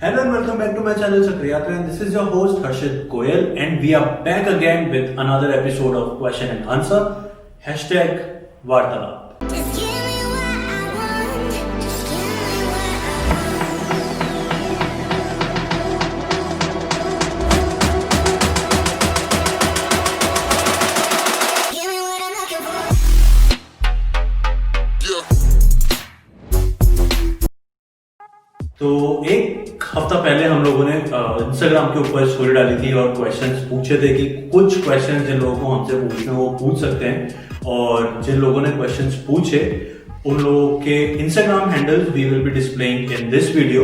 Hello and welcome back to my channel Chakriyatra, and this is your host Harshit Goyal, and we are back again with another episode of Question and Answer #Vartalap. Just give me what I want. Just give me what I want. Give me what I'm looking for. तो एक हफ्ता पहले हम लोगों ने Instagram के ऊपर story डाली थी और क्वेश्चंस पूछे थे कि कुछ क्वेश्चंस जिन लोगों को हमसे पूछने वो पूछ सकते हैं, और जिन लोगों ने क्वेश्चंस पूछे उन लोगों के Instagram handles we will be displaying in this video,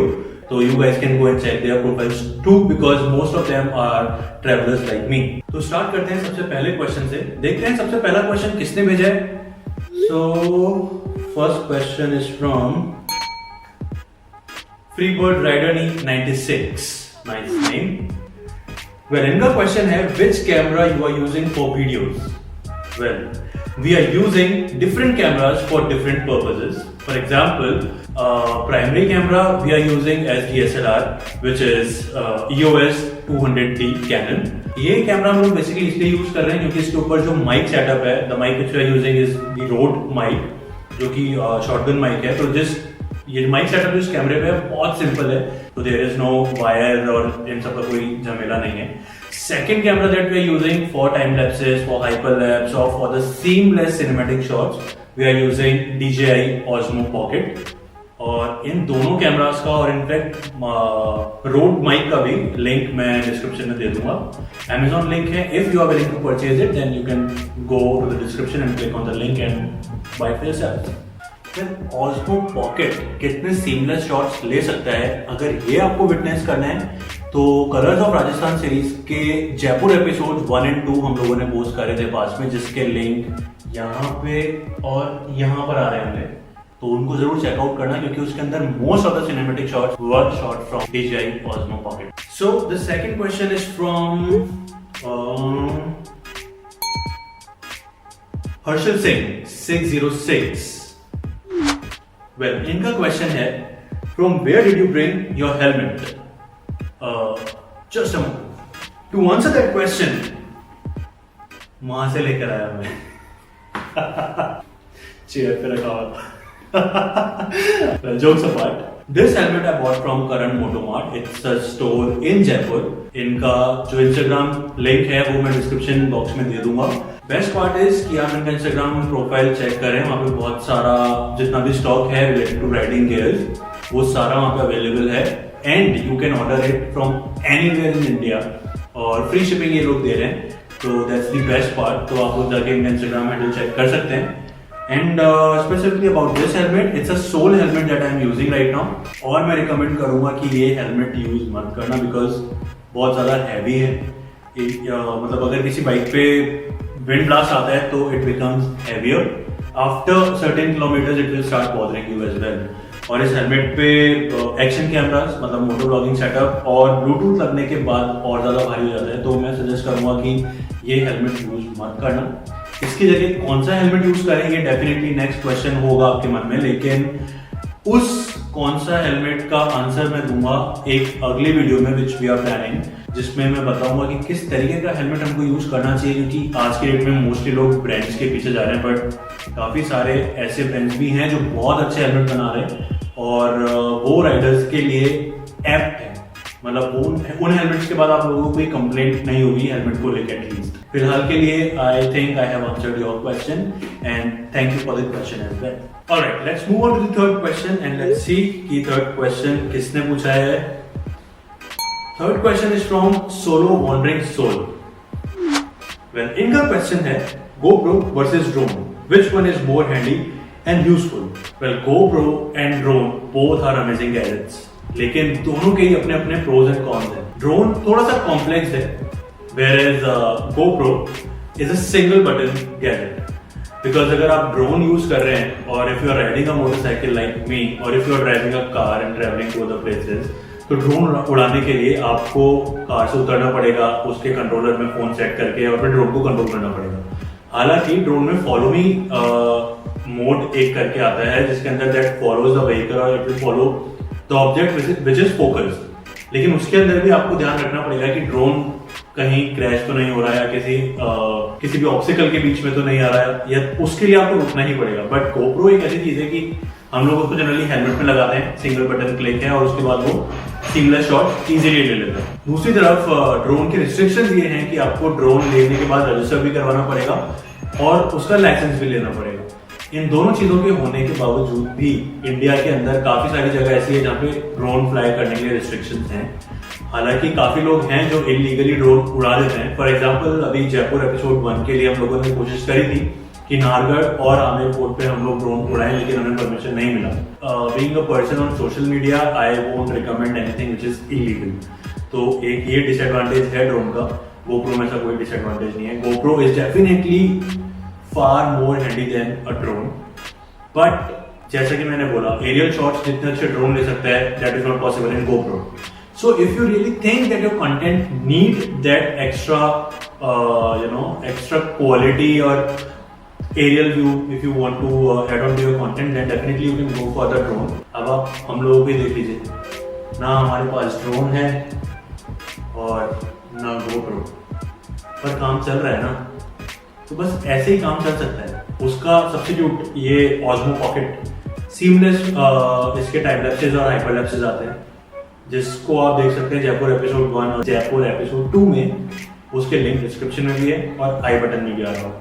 तो you guys can go and check their profiles too because most of them are travellers like me. तो स्टार्ट करते हैं सबसे पहले क्वेश्चन से, देखते हैं सबसे पहला क्वेश्चन किसने भेजा है। So first question is from Freebird Rider 96, nice name. Well, इनका क्वेश्चन है which camera you are using for videos? Well, we are using different cameras for different purposes. For example, primary camera we are using as DSLR, which is EOS 200D Canon. ये camera हम लोग basically इसलिए use कर रहे हैं क्योंकि इसके ऊपर जो माइक सेटअप है, the mic which we are using is the Rode mic, जो कि शॉटगन माइक है। तो ये माइक सेटअप इस कैमरे पे बहुत सिंपल है, तो देयर इज नो वायर और इन सब का कोई झमेला नहीं है। Second camera that we are using for time lapses, for hyper lapse और for the seamless cinematic shots we are using DJI Osmo Pocket। और इन दोनों कैमरास का और इनफैक्ट रोड माइक का भी लिंक मैं डिस्क्रिप्शन में दे दूंगा, Amazon लिंक है। If you are willing to purchase it then you can go to the description and click on the link and buy for yourself. Osmo Pocket कितने seamless shots ले सकता है, अगर ये आपको विटनेस करना है तो कलर्स ऑफ राजस्थान सीरीज के जयपुर एपिसोड 1 और 2 हम लोगों ने पोस्ट करे थे पास में, जिसके लिंक यहाँ पे और यहाँ पर आ रहे होंगे, तो उनको जरूर चेकआउट करना क्योंकि उसके अंदर most of the cinematic shots were shot from DJI Osmo Pocket। So the second question is from Harshal Singh 606। Well, इनका क्वेश्चन है from where did you bring your helmet? Just a moment. To answer that question, वहां से लेकर आया मैं, chair पे रखा हुआ। Well, jokes apart, this helmet I bought from Karan Motomart. It's a store in Jaipur. इनका जो इंस्टाग्राम लिंक है वो मैं डिस्क्रिप्शन बॉक्स में दे दूंगा। बेस्ट पार्ट इज कि आप इनका इंस्टाग्राम प्रोफाइल चेक करें, वहाँ पे बहुत सारा जितना भी स्टॉक है रिलेटेड टू राइडिंग गियर्स वो सारा वहाँ पे अवेलेबल है, and you can order it from anywhere in India और फ्री शिपिंग ये लोग दे रहे हैं, तो दैट्स द बेस्ट पार्ट। तो आप लोग जाके इनका इंस्टाग्राम हैंडल चेक कर सकते हैं। And specifically about this helmet, it's a Sol helmet that I am using right now, और मैं रिकमेंड करूंगा कि ये हेलमेट यूज मत करना बिकॉज बहुत ज्यादा हैवी है। मतलब अगर किसी बाइक पे विंड ब्लास्ट आता है तो it becomes heavier, after certain kilometres it will start bothering you as well. और इस हेलमेट पे एक्शन कैमरास मतलब मोटो ब्लॉगिंग सेटअप और ब्लूटूथ लगने के बाद और ज्यादा भारी हो जाता है, तो मैं सजेस्ट करूंगा कि ये हेलमेट यूज मत करना। इसकी जगह कौन सा हेलमेट यूज करें ये डेफिनेटली नेक्स्ट क्वेश्चन होगा आपके मन में, लेकिन उस कौन सा हेलमेट का आंसर मैं दूंगा एक अगली वीडियो में विच वी आर प्लानिंग, जिसमें मैं बताऊंगा कि किस तरीके का हेलमेट हमको यूज करना चाहिए, क्योंकि आज के डेट में मोस्टली लोग ब्रांड्स के पीछे जा रहे हैं, बट काफी सारे ऐसे ब्रांड्स भी हैं जो बहुत अच्छे हेलमेट बना रहे हैं और वो राइडर्स के लिए एप्ट है। मतलब उन हेलमेट्स के बाद आप लोगों को कोई कंप्लेंट नहीं होगी हेलमेट को लेकर एटलीस्ट। फिलहाल के लिए I think I have answered your question and thank you for the question as well. Alright, let's move on to the third question and let's see कि थर्ड क्वेश्चन किसने पूछा है। Third question is from solo wandering soul. Well, इनका question है GoPro versus drone, which one is more handy and useful? Well, GoPro and drone both are amazing gadgets, लेकिन दोनों के ही अपने अपने प्रोज एंड कॉन्स हैं। ड्रोन थोड़ा सा कॉम्प्लेक्स है, whereas GoPro is a single button gadget. Because अगर आप ड्रोन यूज कर रहे हैं और if you are riding a motorcycle like me or if you are driving a car and traveling to other places, तो drone उड़ाने के लिए आपको कार से उतरना पड़ेगा, उसके कंट्रोलर में फोन सेट करके और फिर ड्रोन को कंट्रोल करना पड़ेगा। हालांकि ड्रोन में फॉलो मी मोड एक करके आता है जिसके अंदर दैट फॉलोज द व्हीकल और it will follow the object which is focused. लेकिन उसके अंदर भी आपको ध्यान रखना पड़ेगा कि ड्रोन कहीं क्रैश तो नहीं हो रहा है या किसी भी ऑब्स्टिकल के बीच में तो नहीं आ रहा है, या उसके लिए आपको रुकना ही पड़ेगा। बट GoPro एक ऐसी चीज है कि हम लोग उसको जनरली हेलमेट में लगाते हैं, सिंगल बटन क्लिक है और उसके बाद वो सीमलेस शॉट इजीली ले लेता है। दूसरी तरफ ड्रोन के रिस्ट्रिक्शंस ये हैं कि आपको ड्रोन लेने के बाद रजिस्टर भी करवाना पड़ेगा और उसका लाइसेंस भी लेना पड़ेगा। इन दोनों चीजों के होने के बावजूद भी इंडिया के अंदर काफी सारी जगह ऐसी है जहाँ पे ड्रोन फ्लाई करने के लिए रिस्ट्रिक्शंस हैं। हालांकि काफी लोग हैं जो इलीगली ड्रोन उड़ा देते हैं। फॉर एग्जांपल अभी जयपुर एपिसोड 1 के लिए हम लोगों ने कोशिश करी थी कि नाहरगढ़ और आमेर फोर्ट पे हम लोग ड्रोन उड़ाएं, लेकिन हमें परमिशन नहीं मिला। Being a person on social media I won't recommend anything which is illegal. तो एक ये डिसएडवांटेज है ड्रोन का। GoPro में ऐसा कोई डिसएडवांटेज नहीं है। GoPro is definitely far more handy than a drone, but जैसा कि मैंने बोला एरियल शॉट्स जितने अच्छे ड्रोन ले सकता है that is not possible in GoPro. So if you really think that your content need that extra quality or aerial view, if you want to add on to your content, then definitely you can go for the drone. अब आप हम लोगों को देख लीजिए, ना हमारे पास drone है और ना GoPro, पर काम चल रहा है ना, तो बस ऐसे ही काम चल सकता है। उसका सब्स्टिट्यूट ये Osmo Pocket सीमलेस इसके टाइम लैप्सेस और हाइपर लैप्सेस आते हैं, जिसको आप देख सकते हैं जयपुर एपिसोड 1 और जयपुर एपिसोड 2 में। उसके लिंक डिस्क्रिप्शन में भी है और आई बटन में भी आ रहा है।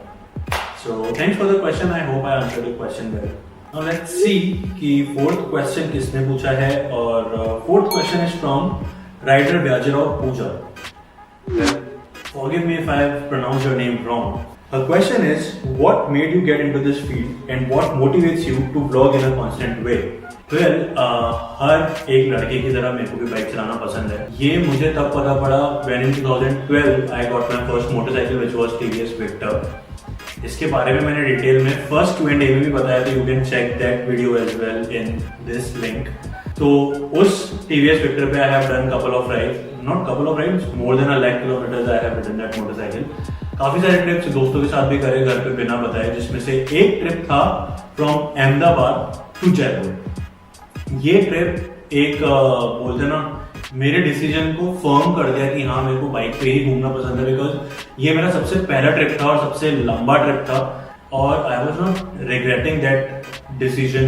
So thanks for the question, I hope I answered the question well. Now let's see कि फोर्थ क्वेश्चन किसने पूछा है, और fourth question is from rider Vyajrao Pooja. Forgive me if I have pronounced your name wrong. Her question is, what made you get into this field and what motivates you to vlog in a constant way? Well, हर एक लड़के की तरह मेरे को भी bike चलाना पसंद है। ये मुझे तब पता पड़ा when in 2012 I got my first motorcycle which was TVS Victor. इसके बारे में मैंने डिटेल में फर्स्ट Q&A में भी बताया, तो you can check that video as well in this link. तो उस TVS Victor पे I have done couple of rides, not couple of rides, more than 1 lakh kilometers I have ridden that motorcycle. काफी सारे trips दोस्तों के साथ भी करे घर पे बिना बताए, जिसमें से एक ट्रिप था फ्रॉम अहमदाबाद टू जयपुर। ये ट्रिप एक बोलते ना मेरे डिसीजन को फर्म कर दिया कि हाँ मेरे को बाइक पे ही घूमना पसंद है, बिकॉज ये मेरा सबसे पहला ट्रिप था और सबसे लंबा ट्रिप था, और I was not regretting that decision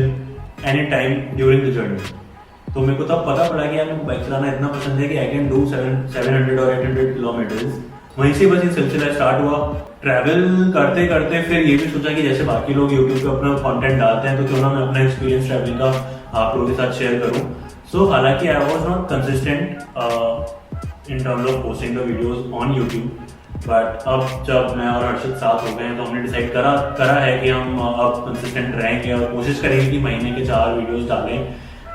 any time during the journey. तो मेरे को तब पता पड़ा कि यार मेरे को बाइक चलाना इतना पसंद है कि आई कैन डू 700 और 800 किलोमीटर्स। वहीं से बस ये सिलसिला स्टार्ट हुआ। ट्रैवल करते करते फिर ये भी सोचा कि जैसे बाकी लोग यूट्यूब पे अपना कंटेंट डालते हैं, तो क्यों ना मैं अपना एक्सपीरियंस ट्रैवलिंग का आप लोगों के साथ शेयर करूं। सो हालांकि I was not consistent in terms of posting the videos on YouTube, but अब जब मैं और हर्षित साथ हो गए हैं तो हमने डिसाइड करा है कि हम अब कंसिस्टेंट रहेंगे और कोशिश करेंगे कि महीने के 4 वीडियोस डालें।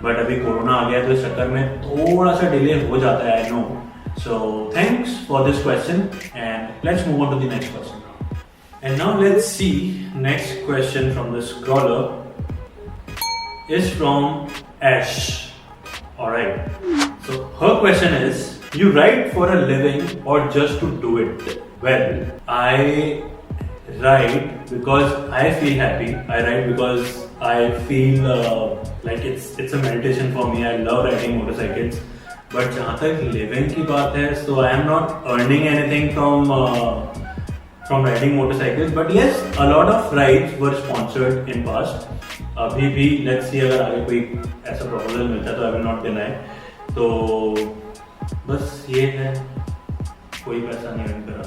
बट अभी कोरोना आ गया तो इस चक्कर में थोड़ा सा डिले हो जाता है, I know. So thanks for this question, and let's move on to the next question. And now let's see next question from the scroller is from Ash. Alright. So her question is, you write for a living or just to do it? Well, I write because I feel happy. I write because I feel like it's a meditation for me. I love riding motorcycles. But जहाँ तक living की बात है, so I am not earning anything from riding motorcycles, but yes a lot of rides were sponsored in past. अभी भी let's see अगर आगे कोई ऐसा प्रपोजल मिलता है तो आई विल नॉट डिनाई। तो बस ये है, कोई पैसा नहीं अर्न करा।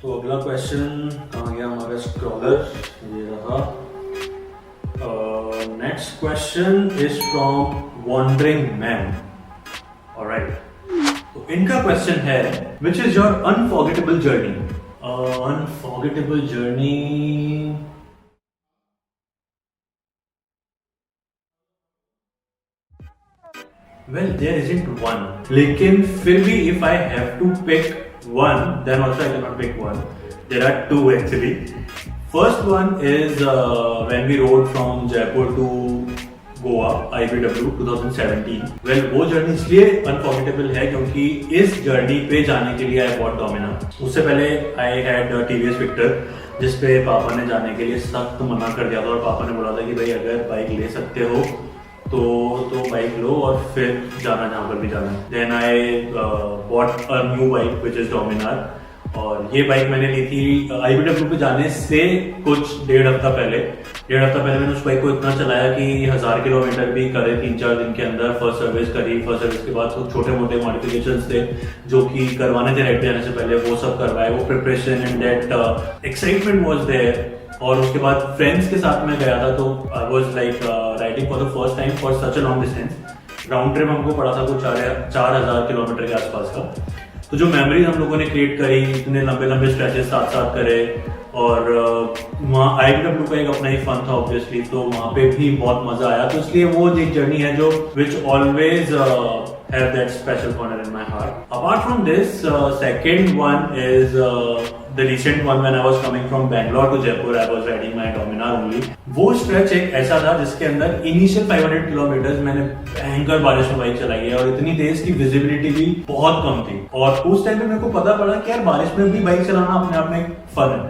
तो अगला क्वेश्चन कहाँ गया हमारा स्क्रॉलर, ये रहा। Next question is from Wandering Man. Alright. तो इनका क्वेश्चन है, which is your unforgettable journey? Unforgettable journey. Well, there isn't one. लेकिन फिर भी if I have to pick one, then also I cannot pick one. There are 2 actually. First one is when we rode from Jaipur to Goa, IBW 2017. Well, वो journey इसलिए unforgettable है क्योंकि इस journey पे जाने के लिए आई बॉट डोमिना। उससे पहले आई हैड TVS Victor, जिसपे पापा ने जाने के लिए सख्त मना कर दिया था, और पापा ने बोला था कि भाई अगर बाइक ले सकते हो तो बाइक लो और फिर जाना जहाँ पर भी जाना है। Then I bought a new bike which is Dominar, और ये बाइक मैंने ली थी IBW पे जाने से कुछ डेढ़ हफ्ता पहले मैंने उस बाइक को इतना चलाया कि 1000 किलोमीटर भी करे 3-4 दिन के अंदर। फर्स्ट सर्विस करी, फर्स्ट सर्विस के बाद कुछ छोटे मोटे मॉडिफिकेशंस थे जो कि करवाने थे राइड जाने से पहले, वो सब करवाए। वो preparation and that excitement was there. और उसके बाद फ्रेंड्स के साथ में गया था, तो I was like riding for the first time for such a long distance. Round trip हमको पड़ा था कुछ 4000 किलोमीटर के आसपास का। तो जो मेमोरीज हम लोगों ने क्रिएट करी, इतने लंबे लंबे स्ट्रेचेस साथ साथ करे, और वहाँ IBW का एक अपना ही फन था ऑब्वियसली, तो वहाँ पे भी बहुत मजा आया। तो इसलिए वो एक जर्नी है जो which always have that special corner in my heart. Apart from this, second one is the recent one when I was coming from Bangalore to Jaipur. I was riding my Dominar only. वो stretch एक ऐसा था जिसके अंदर initial 500 kilometre मैंने भयंकर बारिश में बाइक चलाई है, और इतनी तेज की विजिबिलिटी भी बहुत कम थी। और उस टाइम पे मेरे को पता पड़ा कि यार बारिश में भी बाइक चलाना अपने आप में एक फन है।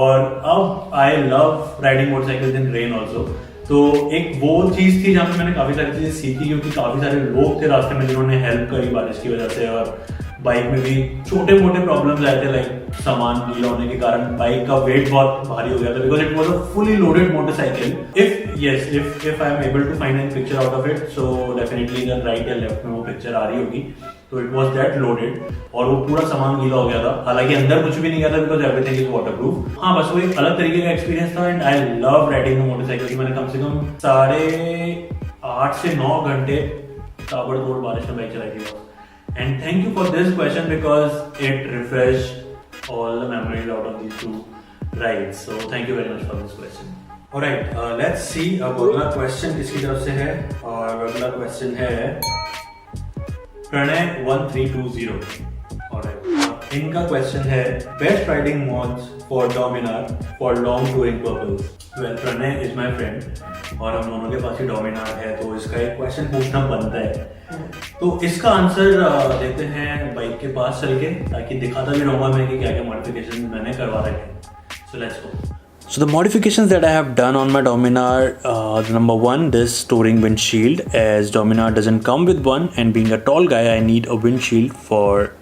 और अब I love riding motorcycle in rain also. तो एक वो चीज थी जहाँ पे मैंने काफी सारी चीजें सीखी, क्योंकि काफी सारे लोग थे रास्ते में जिन्होंने हेल्प करी बारिश की वजह से। और बाइक में भी छोटे मोटे प्रॉब्लम्स आए थे, लाइक सामान गीला होने के कारण बाइक का वेट बहुत भारी हो गया था, because it was a fully loaded motorcycle. If I am able to find an picture out of it, so definitely इधर राइट या लेफ्ट में वो पिक्चर आ रही होगी। तो इट वाज दैट लोडेड, और वो पूरा सामान गीला हो गया था। हालांकि अंदर कुछ भी नहीं गया था बिकॉज एवरीथिंग इज वाटरप्रूफ। हाँ, बस वो एक अलग तरीके का एक्सपीरियंस था। And I love riding motorcycle. मैंने कम से कम 8.5 से 9 घंटे ताबड़तोड़ बारिश में बाइक चलाई थी। And thank you for this question because it refreshed all the memories out of these two rides. So thank you very much for this question. Alright, let's see अब अगला question किसकी तरफ से है, और अगला question है प्रणय 1320। Alright, इनका question है best riding modes for Dominar for long touring purpose. Well, Pranay is my friend और हम दोनों के पास ही Dominar है, तो इसका एक question पूछना बनता है। तो इसका आंसर देते हैं बाइक के पास चल के, ताकि दिखाता भी रहूंगा मैं कि क्या क्या मॉडिफिकेशन मैंने करवा रखे हैं। So let's go. So the modifications that I have done on my Dominar, number one, this touring windshield, as Dominar doesn't come with one, and being a tall guy, I need a windshield for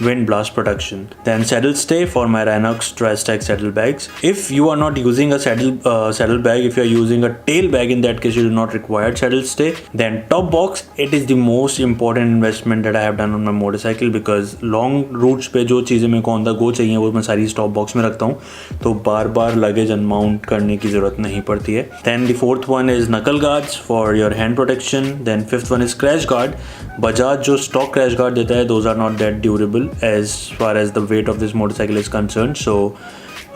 wind blast protection. Then saddle stay for my Rhinox Tri-Stack saddle bags. If you are not using a saddle bag, if you are using a tail bag, in that case you do not require saddle stay. Then top box, it is the most important investment that I have done on my motorcycle, because long routes पे जो चीज़ें मेरे को on the go चाहिए वो मैं सारी top box में रखता हूँ, तो बार बार luggage unmount करने की ज़रूरत नहीं पड़ती है. Then the fourth one is knuckle guards for your hand protection. Then fifth one is crash guard. Bajaj जो stock crash guard देता है, those are not that durable as far as the weight of this motorcycle is concerned, so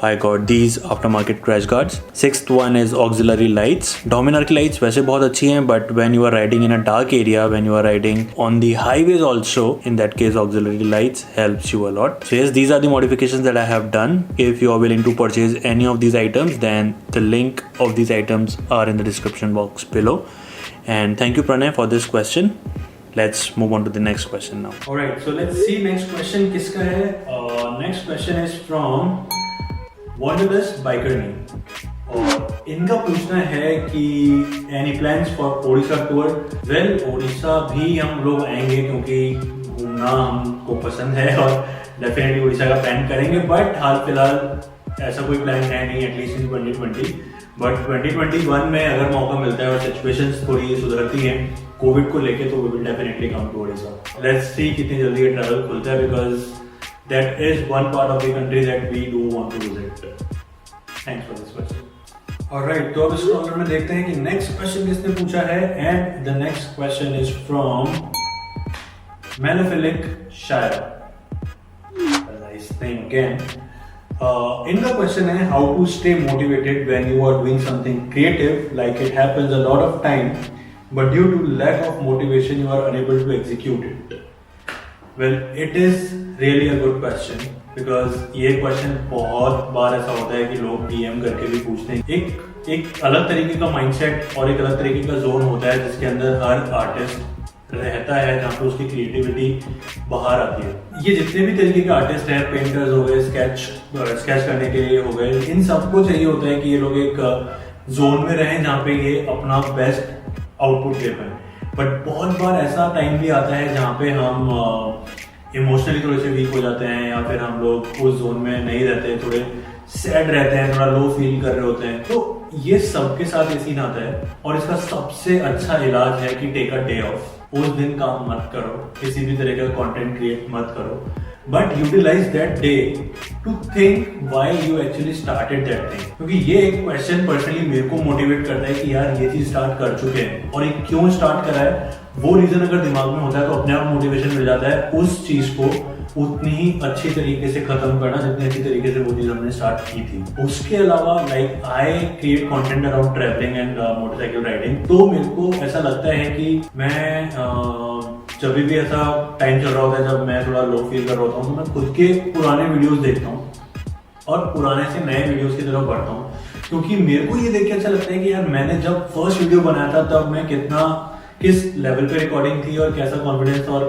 I got these aftermarket crash guards. Sixth one is auxiliary lights. Dominar की lights वैसे बहुत अच्छी हैं, but when you are riding in a dark area, when you are riding on the highways also, in that case auxiliary lights helps you a lot. So yes, these are the modifications that I have done. If you are willing to purchase any of these items, then the link of these items are in the description box below. And thank you Pranay for this question. Let's move on to the next question now. Alright, so let's see next question किसका है. Next question is from Wanderlust Bikerni, और इनका पूछना है कि any plans for Odisha tour? Well, Odisha भी हम लोग आएंगे क्योंकि घूमना हमको पसंद है, और डेफिनेटली ओडिशा का प्लान करेंगे, बट हाल फिलहाल ऐसा कोई प्लान है नहीं, एटलीस्ट इन 2020. बट 2021 में अगर मौका मिलता है और सिचुएशंस थोड़ी सुधरती हैं कोविड को लेके, तो we will definitely come to Odisha. Let's see कितनी जल्दी ये ट्रैवल खुलता है, because that is one part of the country that we do want to visit. Thanks for this question. Alright, तो अब इस प्रॉब्लम में देखते हैं कि नेक्स्ट क्वेश्चन किसने पूछा है. And the next question is from melophilic Shayra. Nice name again. इनका क्वेश्चन है how to stay motivated when you are doing something creative, like it happens a lot of time, but due to lack of motivation you are unable to execute it. Well, it is really a good question, because ये question बहुत बार ऐसा होता है कि लोग DM करके भी पूछते हैं. एक अलग तरीके का माइंडसेट और एक अलग तरीके का जोन होता है जिसके अंदर हर आर्टिस्ट रहता है, जहाँ पे उसकी क्रिएटिविटी बाहर आती है. ये जितने भी तरीके के आर्टिस्ट हैं, पेंटर्स हो गए, स्केच करने के लिए हो गए, इन सबको चाहिए होता है कि ये लोग एक जोन में रहें जहाँ पे ये अपना बेस्ट आउटपुट दे पाए। बट बहुत बार ऐसा टाइम भी आता है जहाँ पे हम इमोशनली थोड़े से वीक हो जाते हैं, या फिर हम लोग उस जोन में नहीं रहते, थोड़े सैड रहते हैं, थोड़ा लो फील कर रहे होते हैं। तो ये सबके साथ ये सीन आता है, और इसका सबसे अच्छा इलाज है कि टेक अ डे ऑफ। उस दिन काम मत करो, किसी भी तरह का कंटेंट क्रिएट मत करो, but utilise that day to think why you actually started that thing. क्योंकि ये एक क्वेश्चन पर्सनली मेरे को मोटिवेट करता है कि यार ये चीज स्टार्ट कर चुके हैं, और ये क्यों स्टार्ट करा है, वो रीजन अगर दिमाग में होता है तो अपने आप मोटिवेशन मिल जाता है उस चीज को उतनी ही अच्छी तरीके से खत्म करना जितनी अच्छी तरीके से वो चीज हमने स्टार्ट की थी। उसके अलावा like I create content around travelling and motorcycle riding. तो मेरे को ऐसा लगता है कि मैं जब भी ऐसा टाइम चल रहा होता है जब मैं थोड़ा लो फील कर रहा होता हूँ, तो मैं खुद के पुराने वीडियोस देखता हूँ और पुराने से नए वीडियोस की तरफ बढ़ता हूँ, क्योंकि मेरे को ये देख के अच्छा लगता है कि यार मैंने जब फर्स्ट वीडियो बनाया था तब मैं किस लेवल पे रिकॉर्डिंग थी और कैसा कॉन्फिडेंस और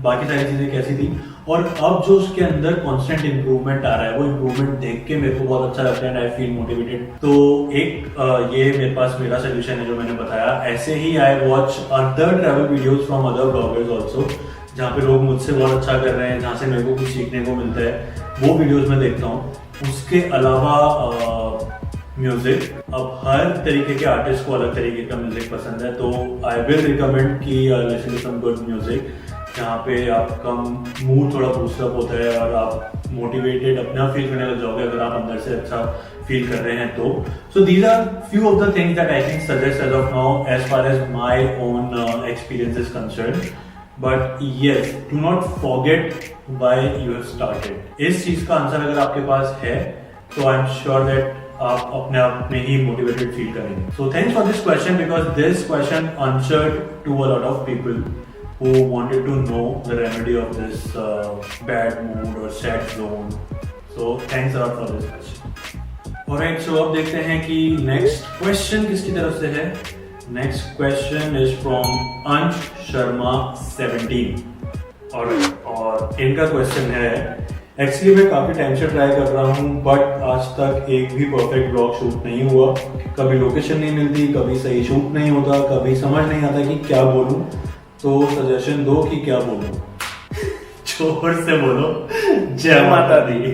बाकी सारी चीजें कैसी थी, और अब जो उसके अंदर कांस्टेंट इंप्रूवमेंट आ रहा है वो इंप्रूवमेंट देख के मेरे को बहुत अच्छा लगता है एंड आई फील मोटिवेटेड। तो एक ये मेरे पास मेरा सोल्यूशन है जो मैंने बताया। ऐसे ही I watch other travel videos from other bloggers also, जहाँ पे लोग मुझसे बहुत अच्छा कर रहे हैं, जहाँ से मेरे को कुछ सीखने को मिलता है, वो वीडियोस मैं देखता हूँ। उसके अलावा म्यूजिक, अब हर तरीके के आर्टिस्ट को अलग तरीके का म्यूजिक पसंद है, तो आई विल रिकमेंड कि listen to some good music, जहाँ पे आपका मूड थोड़ा बूस्टअप होता है और आप मोटिवेटेड अपने आप फील करने लग जाओगे अगर आप अंदर से अच्छा फील कर रहे हैं तो। So these are few of the things that I can suggest as of now as far as my own experience is concerned. But yes, do not forget why you have started. इस चीज का answer अगर आपके पास है तो I am sure that आप अपने आप में ही मोटिवेटेड फील करेंगे। So thanks for this question, because this question answered to a lot of people who wanted to know the remedy of this bad mood or sad zone. So thanks a lot for this question. Alright, so अब देखते हैं कि next question किसकी तरफ से है। Next question is from अंश शर्मा 17। और इनका क्वेश्चन है, एक्चुअली मैं काफी टाइम से ट्राई कर रहा हूँ बट आज तक एक भी परफेक्ट ब्लॉग शूट नहीं हुआ। कभी लोकेशन नहीं मिलती, कभी सही शूट नहीं होता, कभी समझ नहीं आता कि क्या बोलूं, तो सजेशन दो कि क्या बोलूं। जोर से बोलो, जय माता दी।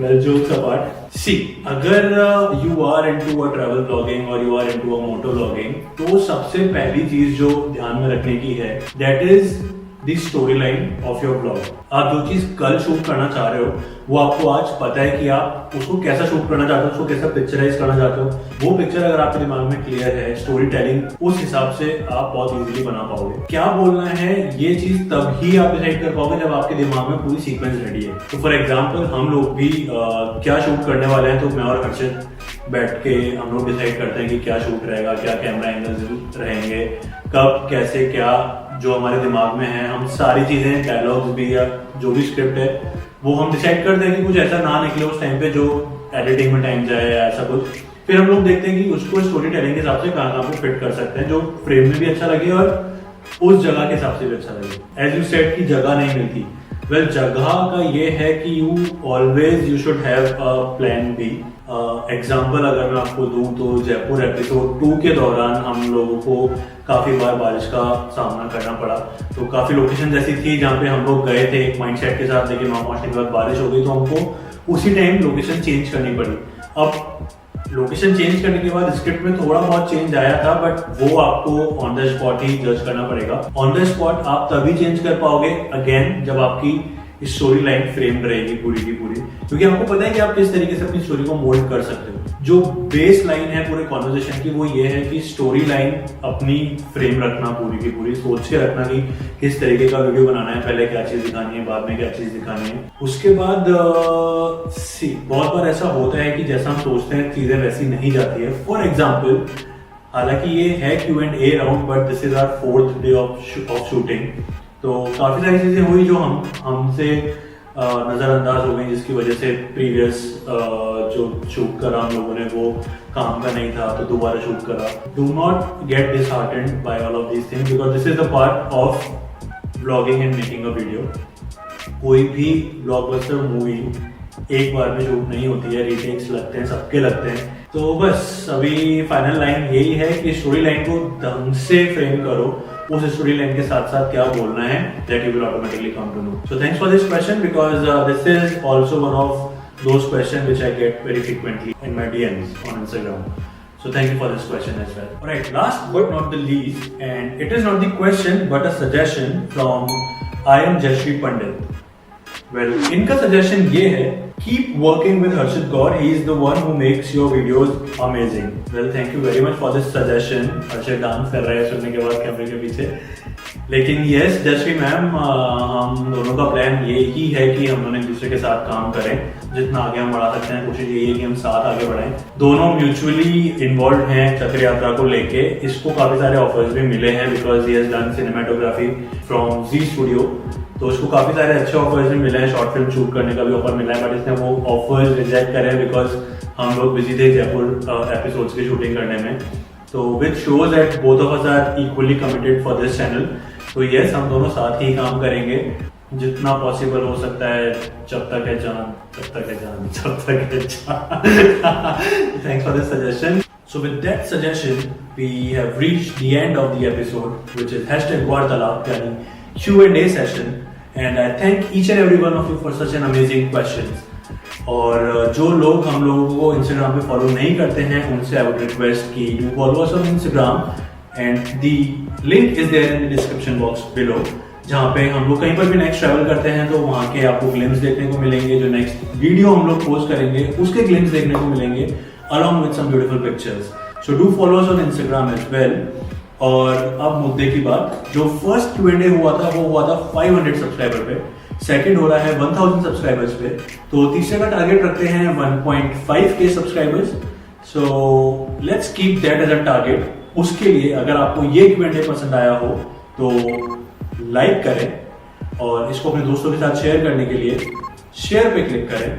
Well, jokes apart. See, अगर you are into a travel vlogging or you are into a moto vlogging, तो सबसे पहली चीज जो ध्यान में रखने की है, that is the storyline of your vlog. आप जो चीज कल शूट करना चाह रहे हो वो आपको आज पता है कि आप उसको कैसा शूट करना चाहते हो, उसको कैसा पिक्चराइज करना चाहते हो। वो पिक्चर अगर आपके दिमाग में क्लियर है, स्टोरी टेलिंग उस हिसाब से आप बहुत इजीली बना पाओगे। क्या बोलना है ये चीज तब ही आप डिसाइड कर पाओगे जब आपके दिमाग में पूरी सीक्वेंस रेडी है। तो फॉर एग्जाम्पल हम लोग भी क्या शूट करने वाले हैं, तो मैं और हर्षित बैठ के हम लोग डिसाइड करते हैं कि क्या शूट रहेगा, क्या कैमरा एंगल्स रहेंगे, कब कैसे क्या जो हमारे दिमाग में है, हम सारी चीजें डायलॉग्स भी या जो भी स्क्रिप्ट है वो हम डिसाइड करते हैं कि कुछ ऐसा ना निकले उस टाइम पे जो एडिटिंग में टाइम जाए या ऐसा कुछ। फिर हम लोग देखते हैं कि उसको स्टोरी टेलिंग के हिसाब से कहाँ पे फिट कर सकते हैं जो फ्रेम में भी अच्छा लगे और उस जगह के हिसाब से भी अच्छा लगे। एज यू सेड की जगह नहीं मिलती, वेल जगह का ये है कि you should have a plan B. Example अगर मैं आपको दूं तो जयपुर एपिसोड 2 के दौरान हम लोगों को काफी बार बारिश का सामना करना पड़ा। तो काफी लोकेशन ऐसी थी जहाँ पे हम लोग गए थे एक माइंडसेट के साथ, लेकिन वहां पहुंचने के बाद बारिश हो गई तो हमको उसी टाइम लोकेशन चेंज करनी पड़ी। अब लोकेशन चेंज करने के बाद स्क्रिप्ट में थोड़ा बहुत चेंज आया था, बट वो आपको ऑन द स्पॉट ही जज करना पड़ेगा। ऑन द स्पॉट आप तभी चेंज कर पाओगे अगेन जब आपकी स्टोरी लाइन फ्रेम रहेगी पूरी की पूरी, क्योंकि आपको पता है कि आप किस तरीके से अपनी स्टोरी को मोल्ड कर सकते हो। जो बेस लाइन है पूरे कॉन्वर्सेशन की वो ये है कि स्टोरी लाइन अपनी फ्रेम रखना पूरी की पूरी, सोच के रखना कि किस तरीके का वीडियो बनाना है, पहले क्या चीज दिखानी है, बाद में क्या चीज दिखानी है। उसके बाद बहुत बार ऐसा होता है कि जैसा हम सोचते हैं चीजें वैसी नहीं जाती है। फॉर एग्जाम्पल, हालांकि ये है Q&A round but this is our 4th day of shooting, तो काफी सारी चीजें हुई जो हमसे नजरअंदाज हो गई, जिसकी वजह से प्रीवियस जो शूट करा हम लोगों ने वो काम का नहीं था तो दोबारा शूट करा। Do not get disheartened by all of these things because this is the part of vlogging and making a video. कोई भी ब्लॉकबस्टर मूवी एक बार में शूट नहीं होती है, रीटेक्स लगते हैं, सबके लगते हैं। तो बस अभी फाइनल लाइन यही है कि स्टोरी लाइन को ढंग से फ्रेम करो, उस स्टोरी लाइन के साथ साथ क्या बोलना है, that you will automatically come to know. So thanks for this question because this is also one of those questions which I get very frequently in my DMs on Instagram. So thank you for this question as well. Alright, last but not the least, and it is not the question but a suggestion from I am Jashri Pandit. Well, इनका suggestion ये है, keep working with Harshit Gaur. He is the one who makes your videos amazing. Well, thank you very much for this suggestion. Harshit dance कर रहा है सुनने के बाद कैमरे के पीछे. लेकिन यस जश्री मैम, हम दोनों का प्लान ये ही है कि हम दोनों एक दूसरे के साथ काम करें, जितना आगे हम बढ़ा सकते हैं. कोशिश यही है कि हम साथ आगे बढ़ें. दोनों म्यूचुअली इन्वॉल्व हैं चक्र यात्रा को लेके. इसको काफी सारे ऑफर्स भी मिले हैं because he has done cinematography from Zee studio. तो इसको काफी सारे अच्छे ऑफर्स भी मिले हैं, शॉर्ट फिल्म शूट करने का भी ऑफर मिला है, बट इसने वो ऑफर्स रिजेक्ट करे बिकॉज हम लोग बिजी थे जयपुर एपिसोड्स की शूटिंग करने में. तो which shows that both of us are equally committed for this channel. तो यस, हम दोनों साथ ही काम करेंगे जितना पॉसिबल हो सकता है, जब तक है जान, जब तक है जान, जब तक है जान. Thanks for this suggestion. So with that suggestion, we have reached the end of the episode, which is #Wartalap, yani Q&A session, and I thank each and every one of you for such an amazing questions. और जो लोग हम लोगों को Instagram पे follow नहीं करते हैं, उनसे I would request कि you follow us on Instagram, and the link is there in the description box below. जहाँ पे हम लोग कहीं पर भी नेक्स्ट ट्रैवल करते हैं तो वहाँ के आपको ग्लिम्स देखने को मिलेंगे. जो नेक्स्ट वीडियो हम लोग पोस्ट करेंगे उसके ग्लिम्स देखने को मिलेंगे along with some beautiful pictures. So do follow us on Instagram as well. और अब मुद्दे की बात, जो फर्स्ट Q&A हुआ था वो हुआ था 500 सब्सक्राइबर पे, सेकंड हो रहा है 1000 सब्सक्राइबर्स पे, तो तीसरे का टारगेट रखते हैं 1.5K subscribers. So let's keep that as a target. उसके लिए अगर आपको ये Q&A पसंद आया हो तो लाइक करें और इसको अपने दोस्तों के साथ शेयर करने के लिए शेयर पे क्लिक करें.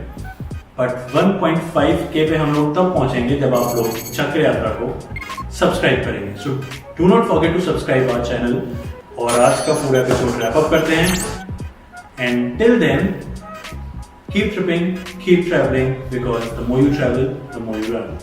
बट 1.5K पे हम लोग तब पहुंचेंगे जब आप लोग चक्र यात्रा को सब्सक्राइब करेंगे. So do not forget to subscribe our channel. और आज का पूरा एपिसोड रैप अप करते हैं. And till then keep tripping, keep travelling, because the more you travel the more you run.